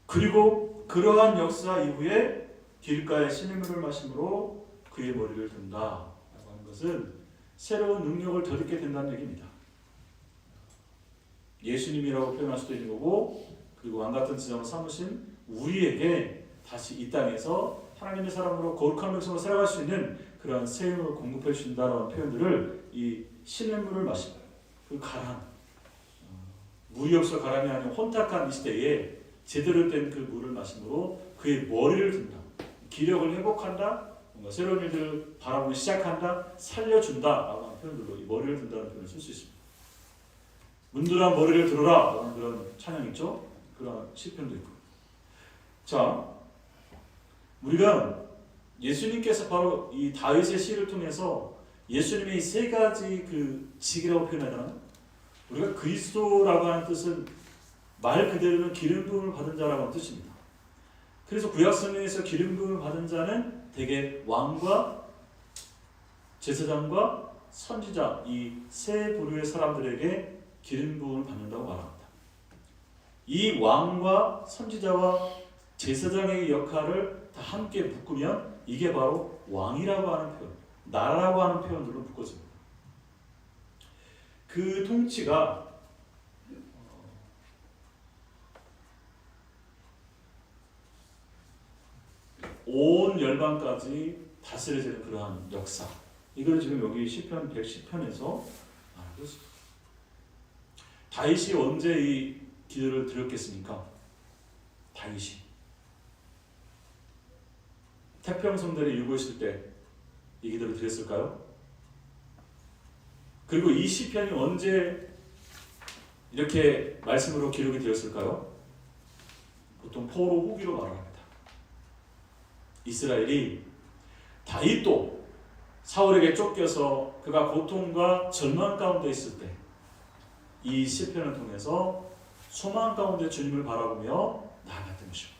그리고 그러한 역사 이후에 길가에 시냇물을 마심으로 그의 머리를 든다 라고 하는 것은 새로운 능력을 덧입게 된다는 얘기입니다. 예수님이라고 표현할 수도 있는 거고 그리고 왕같은 지장을 삼으신 우리에게 다시 이 땅에서 하나님의 사람으로 거룩한 백성으로 살아갈 수 있는 그런 새 힘을 공급해 주신다는 표현들을 이 시냇물을 마시고 그 가람 물이 없어 가람이 아닌 혼탁한 이 시대에 제대로 된 그 물을 마심으로 그의 머리를 든다. 기력을 회복한다. 뭔가 새로운 일들을 바라보기 시작한다. 살려준다. 라고 하는 표현들로 이 머리를 든다는 표현을 쓸 수 있습니다. 문드러운 머리를 들어라. 라는 그런 찬양 있죠. 그런 시편도 있고. 자, 우리가 예수님께서 바로 이 다윗의 시를 통해서 예수님의 이 3가지 그 직이라고 표현하잖아요. 우리가 그리스도라고 하는 뜻은 말 그대로는 기름 부음을 받은 자라고 하는 뜻입니다. 그래서 구약성경에서 기름 부음을 받은 자는 대개 왕과 제사장과 선지자 이 3 부류의 사람들에게 기름 부음을 받는다고 말합니다. 이 왕과 선지자와 제사장의 역할을 다 함께 묶으면 이게 바로 왕이라고 하는 표현, 나라라고 하는 표현들로 묶어집니다. 그 통치가 온 열방까지 다스려지는 그러한 역사. 이걸 지금 여기 시편 110편에서 말하고 있습니다. 다윗이 언제 이 기도를 드렸겠습니까? 다윗이 태평성대를 이루고 있을 때 이 기도를 드렸을까요? 그리고 이 시편이 언제 이렇게 말씀으로 기록이 되었을까요? 보통 포로 후기로 말합니다. 이스라엘이 다윗도 사울에게 쫓겨서 그가 고통과 절망 가운데 있을 때 이 시편을 통해서 소망 가운데 주님을 바라보며 나아갔던 것입니다.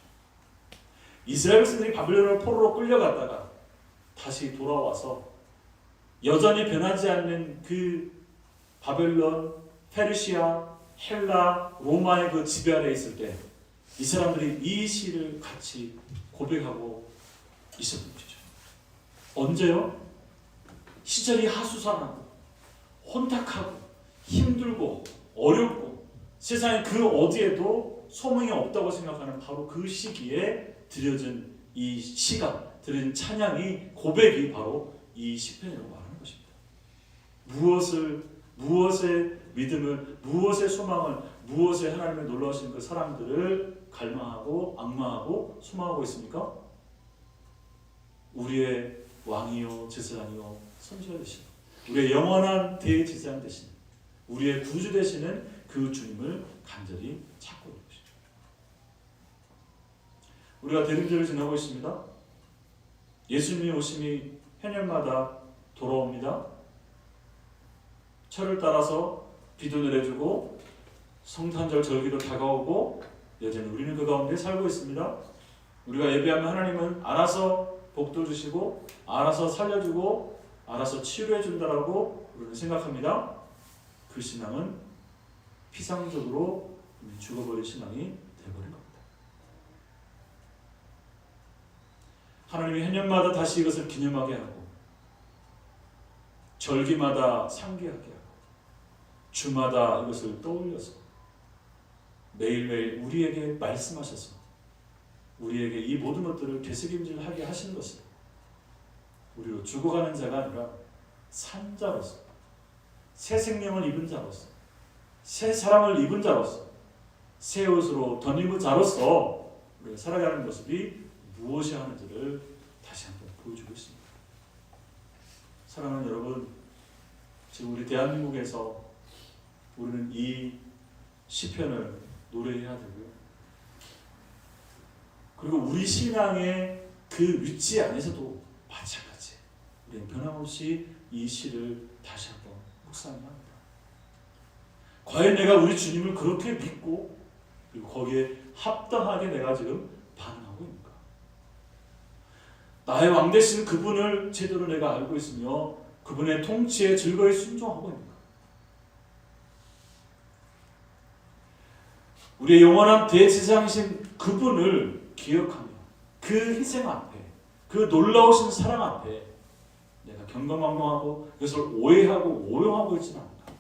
이스라엘 백성들이 바벨론으로 포로로 끌려갔다가 다시 돌아와서 여전히 변하지 않는 그 바벨론, 페르시아, 헬라, 로마의 그 지배 아래 있을 때 이 사람들이 이 시를 같이 고백하고 있었던 것이죠. 언제요? 시절이 하수상하고 혼탁하고 힘들고 어렵고 세상에 그 어디에도 소망이 없다고 생각하는 바로 그 시기에 드려진 이 시가, 드려진 찬양이, 고백이 바로 이 시편이라고 말하는 것입니다. 무엇의 믿음을, 무엇의 소망을, 무엇의 하나님의 놀라우신 그 사람들을 갈망하고 악망하고 소망하고 있습니까? 우리의 왕이요 제사장이요 선지자 되신 우리의 영원한 대제사장 되신 우리의 구주 되시는 그 주님을 간절히 찾고 있는 것이죠. 우리가 대림절을 지나고 있습니다. 예수님의 오심이 해년마다 돌아옵니다. 철을 따라서 비도 내려주고 성탄절 절기도 다가오고 여전히 우리는 그 가운데 살고 있습니다. 우리가 예배하면 하나님은 알아서 복도 주시고 알아서 살려주고 알아서 치유해 준다라고 우리는 생각합니다. 그 신앙은 피상적으로 이미 죽어버린 신앙이 되어버린 겁니다. 하나님이 해년마다 다시 이것을 기념하게 하고 절기마다 상기하게 하고 주마다 이것을 떠올려서 매일매일 우리에게 말씀하셔서 우리에게 이 모든 것들을 되새김질하게 하시는 것은 우리로 죽어가는 자가 아니라 산 자로서 새 생명을 입은 자로서 새 사랑을 입은 자로서 새 옷으로 덧입은 자로서 우리가 살아가는 모습이 무엇이 하는지를 다시 한번 보여주고 있습니다. 사랑하는 여러분, 지금 우리 대한민국에서 우리는 이 시편을 노래해야 되고요. 그리고 우리 신앙의 그 위치 안에서도 마찬가지. 우리는 변함없이 이 시를 다시 한번 묵상해야 합니다. 과연 내가 우리 주님을 그렇게 믿고 그리고 거기에 합당하게 내가 지금 반응하고 있는가? 나의 왕 되신 그분을 제대로 내가 알고 있으며 그분의 통치에 즐거이 순종하고 있는가? 우리의 영원한 대제사장이신 그분을 기억하며 그 희생 앞에 그 놀라우신 사랑 앞에 내가 경건망망하고 이것을 오해하고 오용하고 있지는 않는가?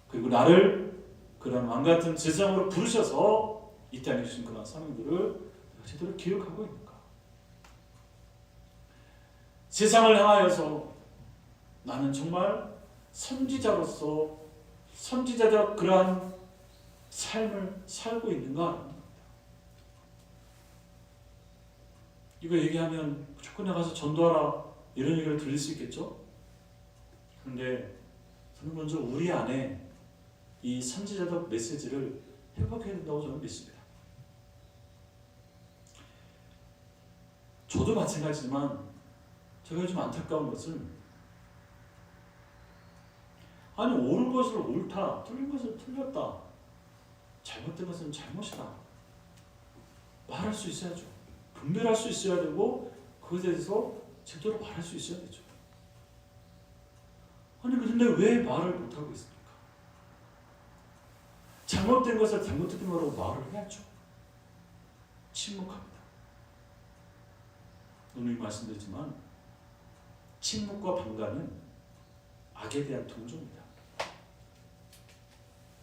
그리고 나를 그런 왕같은 제사장으로 부르셔서 이 땅에 주신 그런 사명들을 제대로 기억하고 있는가? 세상을 향하여서 나는 정말 선지자로서 선지자적 그러한 삶을 살고 있는가? 이거 얘기하면 무조건 나가서 전도하라 이런 얘기를 들릴 수 있겠죠? 그런데 저는 먼저 우리 안에 이 선지자적 메시지를 회복해야 된다고 저는 믿습니다. 저도 마찬가지지만 제가 좀 안타까운 것은 아니 옳은 것을 옳다, 틀린 것을 틀렸다, 잘못된 것은 잘못이다 말할 수 있어야죠. 분별할 수 있어야 되고 그것에 대해서 제대로 말할 수 있어야 되죠. 아니 그런데 왜 말을 못하고 있습니까? 잘못된 것을 잘못된 거라고 말을 해야죠. 침묵합니다. 오늘 말씀드렸지만 침묵과 방관은 악에 대한 동조입니다.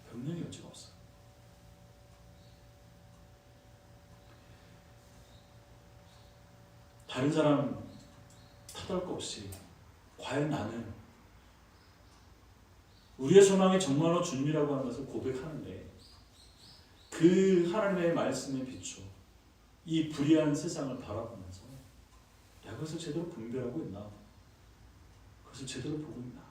변명의 여지가 없어요. 다른 사람 탓할 것 없이 과연 나는 우리의 소망이 정말로 주님이라고 하는 것을 고백하는데 그 하나님의 말씀에 비추어 이 불의한 세상을 바라보면서 내가 그것을 제대로 분별하고 있나? 그것을 제대로 보고 있나?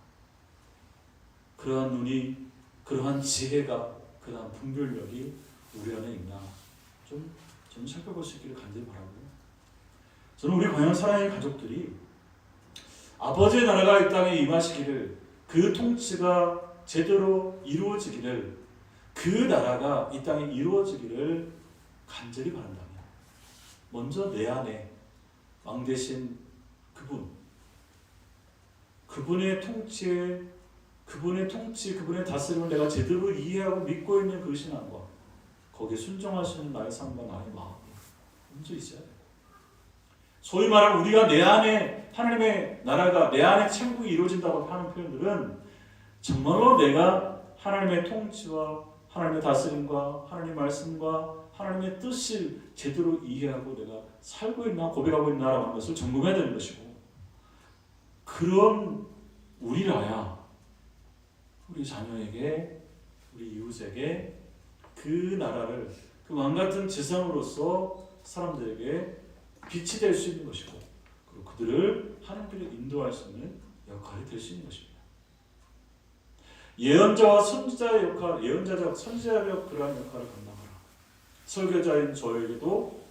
그러한 눈이, 그러한 지혜가, 그러한 분별력이 우리 안에 있나? 좀 살펴볼 수 있기를 간절히 바라고요. 저는 우리 광양 사랑의 가족들이 아버지의 나라가 이 땅에 임하시기를 그 통치가 제대로 이루어지기를 그 나라가 이 땅에 이루어지기를 간절히 바란다면 먼저 내 안에 왕 되신 그분의 통치에 그분의 통치, 그분의 다스림을 내가 제대로 이해하고 믿고 있는 그 신앙과 거기에 순종할 수 있는 나의 삶과 나의 마음이 먼저 있어야 돼요. 소위 말하는 우리가 내 안에 하나님의 나라가 내 안에 천국이 이루어진다고 하는 표현들은 정말로 내가 하나님의 통치와 하나님의 다스림과 하나님의 말씀과 하나님의 뜻을 제대로 이해하고 내가 살고 있나 고백하고 있나라는 것을 점검해야 되는 것이고 그런 우리라야 우리 자녀에게 우리 이웃에게 그 나라를 그 왕같은 재상으로서 사람들에게 빛이 될 수 있는 것이고 그리고 그들을 하나님께로 인도할 수 있는 역할이 될 수 있는 것입니다. 예언자와 선지자의 역할, 예언자적 선지자적 그러한 역할을 감당하라. 설교자인 저에게도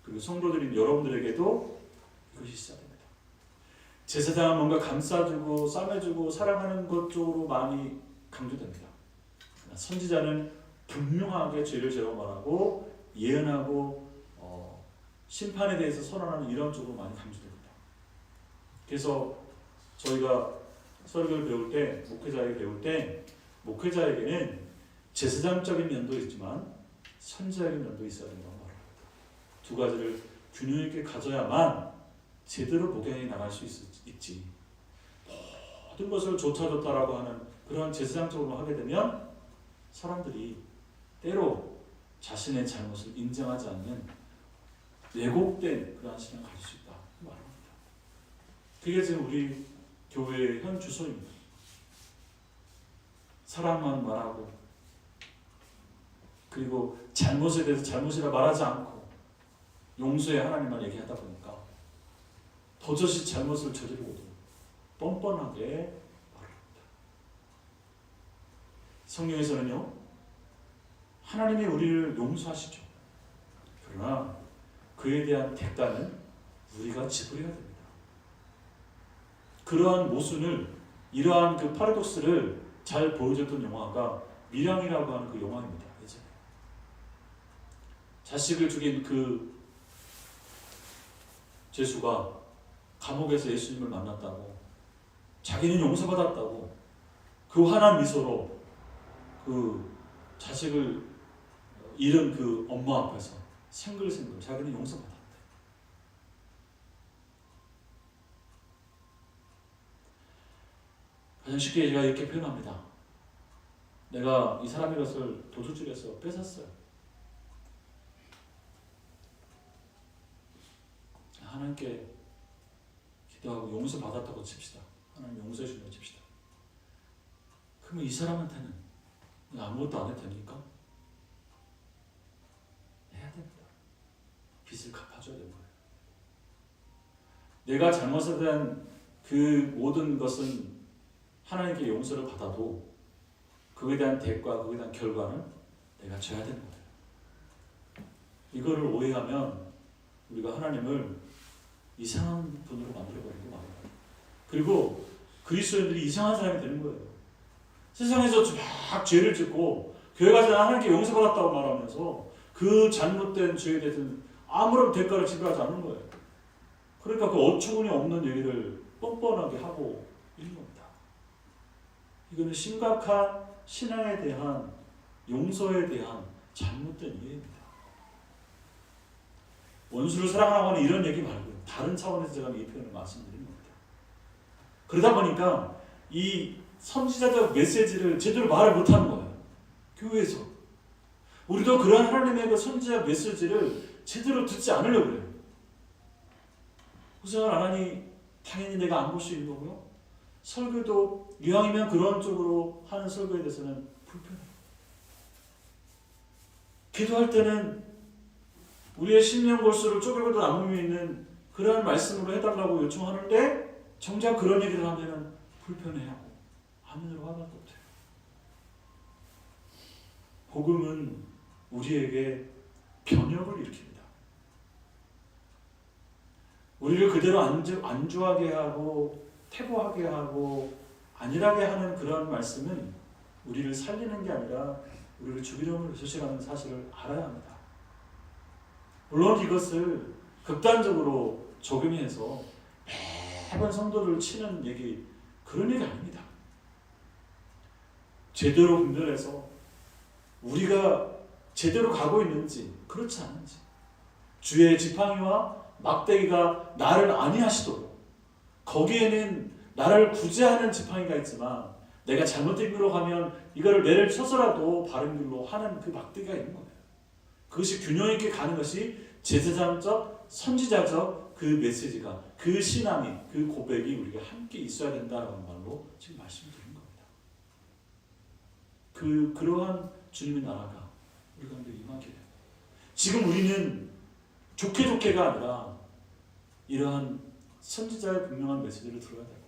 그리고 성도들인 여러분들에게도 이것이 있어야 됩니다. 제사장은 뭔가 감싸주고 싸매주고 사랑하는 것 쪽으로 많이 강조됩니다. 선지자는 분명하게 죄를 제어 말하고 예언하고 심판에 대해서 선언하는 이런 쪽으로 많이 강조됩니다. 그래서 저희가 설교를 배울 때, 목회자에게 배울 때 목회자에게는 제사장적인 면도 있지만 선지자적인 면도 있어야 된다고 말합니다. 두 가지를 균형 있게 가져야만 제대로 목양해 나갈 수 있지. 모든 것을 조차줬다라고 하는 그런 제사장적으로 하게 되면 사람들이 때로 자신의 잘못을 인정하지 않는 왜곡된 그러한 신앙을 가질 수 있다 말합니다. 그게 지금 우리 교회의 현 주소입니다. 사랑만 말하고 그리고 잘못에 대해서 잘못이라 말하지 않고 용서의 하나님만 얘기하다 보니까 도저히 잘못을 저지르고도 뻔뻔하게 말합니다. 성경에서는요, 하나님이 우리를 용서하시죠. 그러나 그에 대한 대가는 우리가 지불해야 됩니다. 그러한 모순을, 이러한 그 파라독스를 잘 보여줬던 영화가 밀양이라고 하는 그 영화입니다. 예전에 자식을 죽인 그 죄수가 감옥에서 예수님을 만났다고, 자기는 용서받았다고 그 환한 미소로 그 자식을 잃은 그 엄마 앞에서 생글생글 자기는 용서받았대. 가장 쉽게 제가 이렇게 표현합니다. 내가 이 사람의 것을 도둑질해서 뺏었어요. 하나님께 기도하고 용서받았다고 칩시다. 하나님 용서해 주려고 칩시다. 그러면 이 사람한테는 아무것도 안 해도 됩니까? 해야 됩니다. 빚을 갚아줘야 되는 거예요. 내가 잘못에 대한 그 모든 것은 하나님께 용서를 받아도 그에 대한 대가, 그에 대한 결과는 내가 져야 되는 거예요. 이거를 오해하면 우리가 하나님을 이상한 분으로 만들어버리고 말아요. 그리고 그리스도인들이 이상한 사람이 되는 거예요. 세상에서 막 죄를 짓고 교회 가서 하나님께 용서받았다고 말하면서 그 잘못된 죄에 대해서는 아무런 대가를 지불하지 않는 거예요. 그러니까 그 어처구니 없는 얘기를 뻔뻔하게 하고 있는 겁니다. 이거는 심각한 신앙에 대한, 용서에 대한 잘못된 이해입니다. 원수를 사랑하라고 하는 이런 얘기 말고 다른 차원에서 제가 이 표현을 말씀드리는 겁니다. 그러다 보니까 이 선지자적 메시지를 제대로 말을 못하는 거예요. 교회에서. 우리도 그러한 하나님의 그 선지자 메시지를 제대로 듣지 않으려고 그래요. 고생을 안 하니 당연히 내가 안 볼 수 있는 거고요. 설교도 이왕이면 그런 쪽으로 하는 설교에 대해서는 불편해요. 기도할 때는 우리의 심령 골수를 쪼개고도 남음이 있는 그러한 말씀으로 해달라고 요청하는데 정작 그런 얘기를 하면 불편해하고 아멘으로 하나도 못해요. 복음은 우리에게 변혁을 일으킵니다. 우리를 그대로 안주하게 하고 퇴보하게 하고 안일하게 하는 그런 말씀은 우리를 살리는 게 아니라 우리를 죽이려고 소식하는 사실을 알아야 합니다. 물론 이것을 극단적으로 적용해서 매번 성도를 치는 얘기, 그런 얘기 아닙니다. 제대로 분별해서 우리가 제대로 가고 있는지 그렇지 않은지, 주의 지팡이와 막대기가 나를 안위하시도록, 거기에는 나를 구제하는 지팡이가 있지만 내가 잘못된 길로 가면 이거를 매를 쳐서라도 바른 길로 하는 그 막대기가 있는 거예요. 그것이 균형 있게 가는 것이 제사장적, 선지자적 그 메시지가, 그 신앙이, 그 고백이 우리가 함께 있어야 된다는 말로 지금 말씀드린 겁니다. 그러한 주님의 나라가 우리 가운데 임하게 돼요. 지금 우리는 좋게가 아니라 이러한 선지자의 분명한 메시지를 들어야 되고,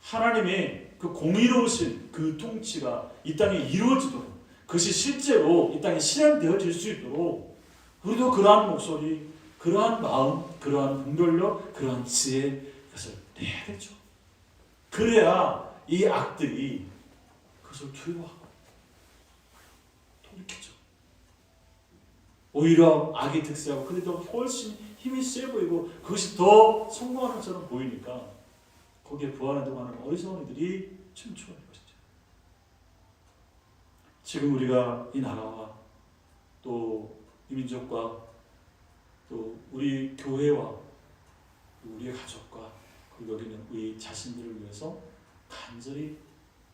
하나님의 그 공의로우신 그 통치가 이 땅에 이루어지도록, 그것이 실제로 이 땅에 실현되어질 수 있도록 우리도 그러한 목소리, 그러한 마음, 그러한 분별력, 그러한 지혜, 그것을 내야 되죠. 그래야 이 악들이 그것을 투영하고 돌이키죠. 오히려 악이 득세하고 그래도 훨씬 힘이 세 보이고 그것이 더 성공하는 것처럼 보이니까 거기에 부안하다고 하는 어리석은 이들이 춤추는 것이죠. 지금 우리가 이 나라와 또 이 민족과 또 우리 교회와 우리의 가족과 그리고 여기는 우리 자신들을 위해서 간절히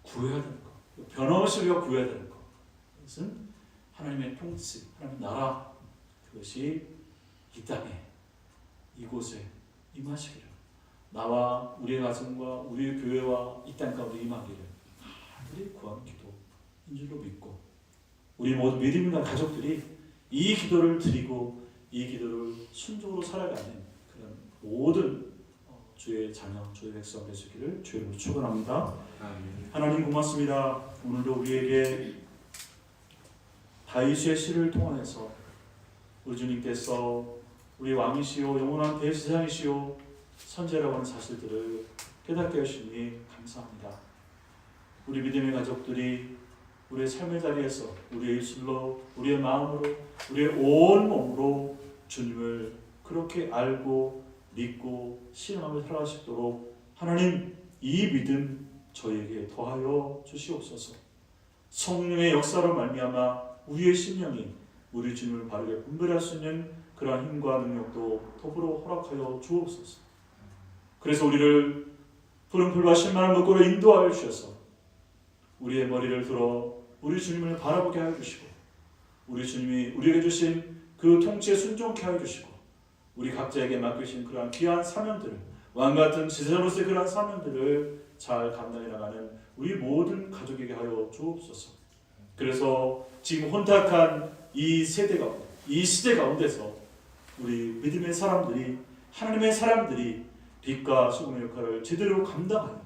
구해야 되는 것, 변함없이 우리가 구해야 되는 것, 그것은 하나님의 통치, 하나님의 나라, 그것이 이 땅에 이곳에 임하시기를, 나와 우리의 가정과 우리의 교회와 이 땅 가운데 임하기를 간절히 구하는 기도인 줄로 믿고, 우리 모든 믿음 있는 가족들이 이 기도를 드리고 이 기도를 순종으로 살아가는 그런 모든 주의 자녀, 주의 백성 되시기를 주의 이름으로 축원합니다. 하나님 고맙습니다. 오늘도 우리에게 다윗의 시를 통해서 우리 주님께서 우리 왕이시오 영원한 대제사장이시오 선지자라고 하는 사실들을 깨닫게 하시니 감사합니다. 우리 믿음의 가족들이 우리의 삶의 자리에서 우리의 입술로, 우리의 마음으로, 우리의 온 몸으로 주님을 그렇게 알고 믿고 신앙하며 살아갈 수 있도록 하나님 이 믿음 저에게 더하여 주시옵소서. 성령의 역사로 말미암아 우리의 심령이 우리 주님을 바르게 분별할 수 있는 그러한 힘과 능력도 더불어 허락하여 주옵소서. 그래서 우리를 푸른 풀과 신만한 물고로 인도하여 주셔서 우리의 머리를 들어 우리 주님을 바라보게 하여 주시고, 우리 주님이 우리에게 주신 그 통치에 순종케 하여 주시고, 우리 각자에게 맡기신 그러한 귀한 사명들을, 왕같은 제자로서의 그러한 사명들을 잘 감당해 나가는 우리 모든 가족에게 하여 주옵소서. 그래서 지금 혼탁한 이 세대 가운데, 이 시대 가운데서 우리 믿음의 사람들이, 하나님의 사람들이 빛과 소금의 역할을 제대로 감당하여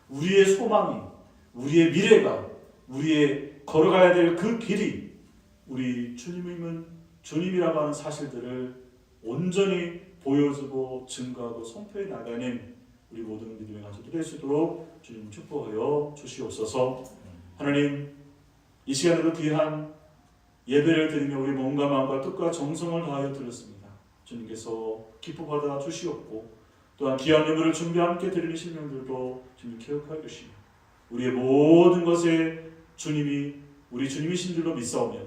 우리의 소망이, 우리의 미래가, 우리의 걸어가야 될 그 길이 우리 주님임은 주님이라고 하는 사실들을 온전히 보여주고 증거하고 선포해 나가는 우리 모든 믿음의 가족들이 될 수 있도록 주님 축복하여 주시옵소서. 하나님 이 시간에도 귀한 예배를 드리며 우리 몸과 마음과 뜻과 정성을 다하여 드렸습니다. 주님께서 기뻐 받아 주시옵고, 또한 귀한 예물을 준비 함께 드리는 신명들도 주님 기억하여 주시며, 우리의 모든 것에 주님이 우리 주님이신 줄로 믿사오며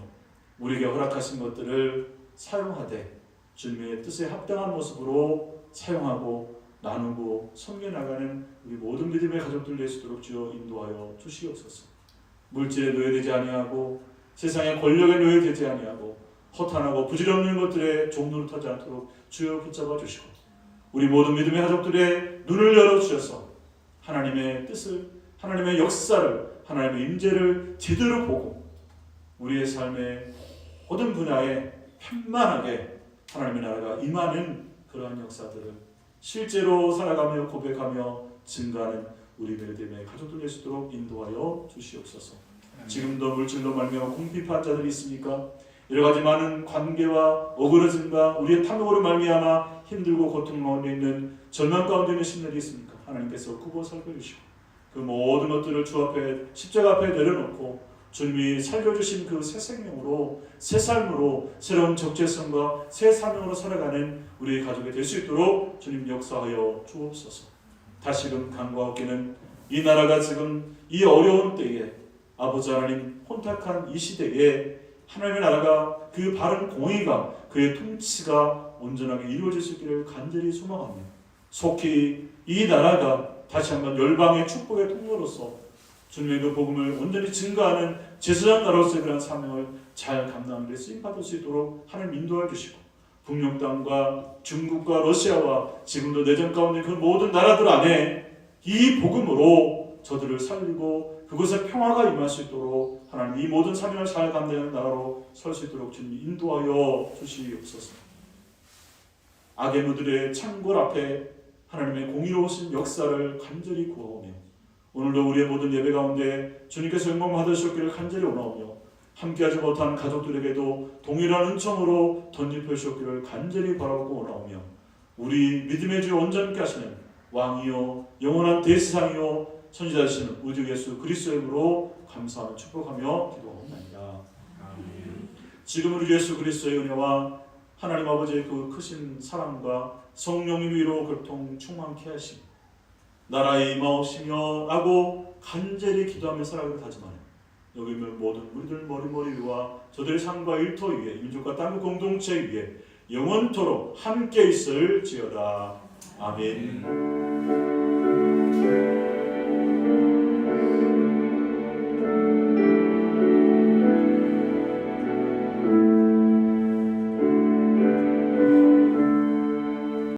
우리에게 허락하신 것들을 사용하되 주님의 뜻에 합당한 모습으로 사용하고 나누고 섬겨나가는 우리 모든 믿음의 가족들 될 수 있도록 주여 인도하여 주시옵소서. 물질에 노예되지 아니하고 세상의 권력에 노예되지 아니하고 허탄하고 부질없는 것들에 종노릇하지 않도록 주여 붙잡아 주시고, 우리 모든 믿음의 가족들의 눈을 열어주셔서 하나님의 뜻을, 하나님의 역사를, 하나님의 임재를 제대로 보고 우리의 삶의 모든 분야에 편만하게 하나님의 나라가 임하는 그러한 역사들을 실제로 살아가며 고백하며 증가하는 우리 믿음의 가족들 될 수 있도록 인도하여 주시옵소서. 지금도 물질로 말미암아 궁핍한 자들이 있습니까? 여러 가지 많은 관계와 어그러짐과 우리의 탐욕으로 말미암아 힘들고 고통 가운데 있는 절망 가운데 있는 심령이 있습니까? 하나님께서 굽어 살펴주시고 그 모든 것들을 주 앞에, 십자가 앞에 내려놓고 주님이 살려주신 그 새 생명으로, 새 삶으로, 새로운 적재성과 새 사명으로 살아가는 우리 가족이 될 수 있도록 주님 역사하여 주옵소서. 다시금 간과하기는 이 나라가 지금 이 어려운 때에 아버지 하나님 혼탁한 이 시대에 하나님의 나라가 그 바른 공의가, 그의 통치가 온전하게 이루어질 수 있기를 간절히 소망하며, 속히 이 나라가 다시 한번 열방의 축복의 통로로서 주님의 그 복음을 온전히 증거하는 제사장 나라로서의 그런 사명을 잘 감당하는 데 쓰임받을 수 있도록 하나님 인도해 주시고, 북녘 땅과 중국과 러시아와 지금도 내전 가운데 그 모든 나라들 안에 이 복음으로 저들을 살리고 그곳에 평화가 임할 수 있도록 하나님 이 모든 사명을 잘 감당하는 나라로 설 수 있도록 주님 인도하여 주시옵소서. 악의 무들의 창궐 앞에 하나님의 공의로우신 역사를 간절히 구하오며, 오늘도 우리의 모든 예배 가운데 주님께서 영광 받으셨기를 간절히 원하오며, 함께하지 못한 가족들에게도 동일한 은총으로 덧입혀 주셨기를 간절히 바라보고 원하오며, 우리 믿음의 주 온전케 하시는 왕이요 영원한 대제사장이요 선지자이시는 우리 주 예수 그리스도의 이름으로 감사하며 축복하며 기도하옵나이다. 지금 우리 예수 그리스도의 은혜와 하나님 아버지의 그 크신 사랑과 성령의 위로 교통 충만케 하시고 나라에 임하옵시며 라고 간절히 기도하며 살아가기를 다짐하는 여기 있는 모든 우리들 머리 위와 저들의 삶과 일터 위에 민족과 땅 공동체 위에 영원토록 함께 있을지어다. 아멘.